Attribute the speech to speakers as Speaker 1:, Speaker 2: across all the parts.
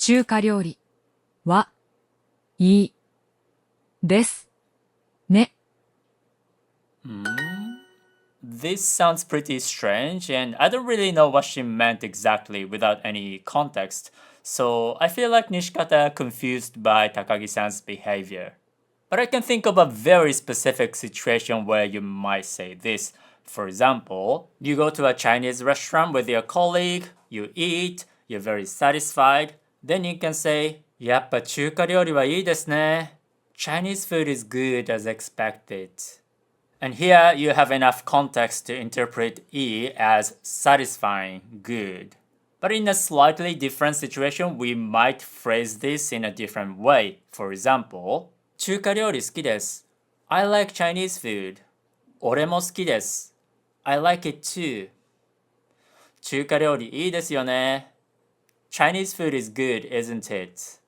Speaker 1: 中華料理はいいですね。
Speaker 2: This sounds pretty strange, and I don't really know what she meant exactly without any context, so I feel like Nishikata confused by Takagi-san's behavior. But I can think of a very specific situation where you might say this. For example, you go to a Chinese restaurant with your colleague, you eat, you're very satisfied, then you can say, やっぱ中華料理はいいですね. Chinese food is good as expected. And here you have enough context to interpret E as satisfying, good. But in a slightly different situation, we might phrase this in a different way. For example, 中華料理好きです. I like Chinese food. 俺も好きです. I like it too. 中華料理いいですよね. Chinese food is good, isn't it?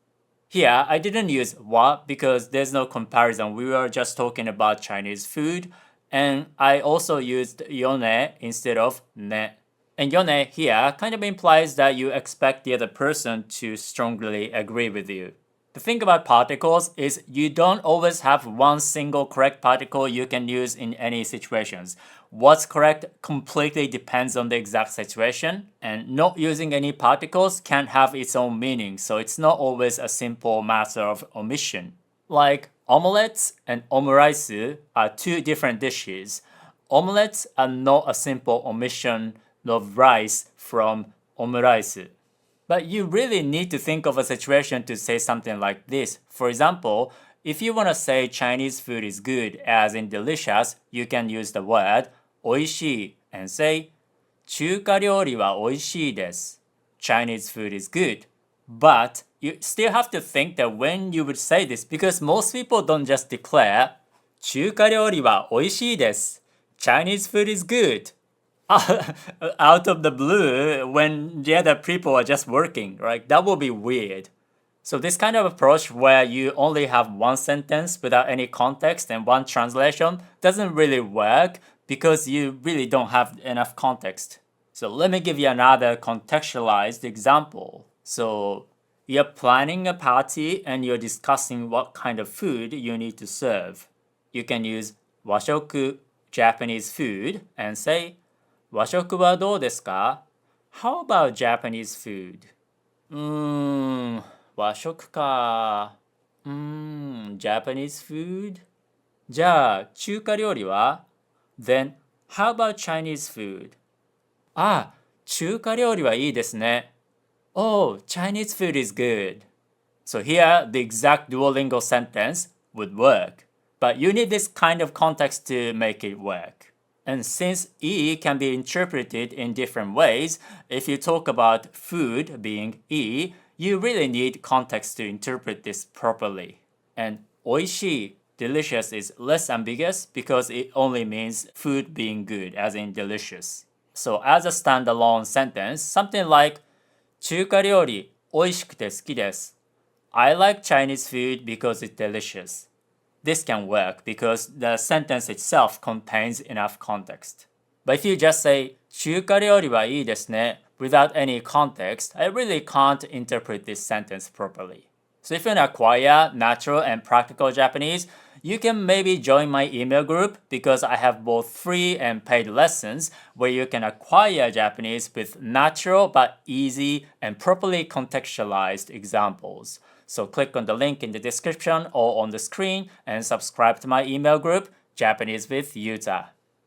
Speaker 2: Here, I didn't use wa because there's no comparison. We were just talking about Chinese food. And I also used yone instead of ne. And yone here kind of implies that you expect the other person to strongly agree with you. The thing about particles is you don't always have one single correct particle you can use in any situations. What's correct completely depends on the exact situation, and not using any particles can have its own meaning, so it's not always a simple matter of omission. Like omelets and omuraisu are two different dishes. Omelets are not a simple omission of rice from omuraisu. But you really need to think of a situation to say something like this. For example, if you want to say Chinese food is good as in delicious, you can use the word 美味しい and say 中華料理は美味しいです. Chinese food is good. But you still have to think that when you would say this, because most people don't just declare 中華料理は美味しいです. Chinese food is good. Out of the blue when the other people are just working, right? That would be weird. So this kind of approach where you only have one sentence without any context and one translation doesn't really work because you really don't have enough context. So let me give you another contextualized example. So you're planning a party and you're discussing what kind of food you need to serve. You can use 和食, Japanese food, and say 和食はどうですか? How about Japanese food? 和食か。Japanese food? じゃあ、中華料理は? Then, how about Chinese food? あ、中華料理はいいですね。Oh, Chinese food is good. So here, the exact Duolingo sentence would work. But you need this kind of context to make it work. And since E can be interpreted in different ways, if you talk about food being E, you really need context to interpret this properly. And 美味しい, delicious is less ambiguous because it only means food being good, as in delicious. So as a standalone sentence, something like 中華料理美味しくて好きです. I like Chinese food because it's delicious. This can work because the sentence itself contains enough context. But if you just say 中華料理はいいですね without any context, I really can't interpret this sentence properly. So if you want to acquire natural and practical Japanese, you can maybe join my email group because I have both free and paid lessons where you can acquire Japanese with natural but easy and properly contextualized examples. So click on the link in the description or on the screen and subscribe to my email group, Japanese with Yuta.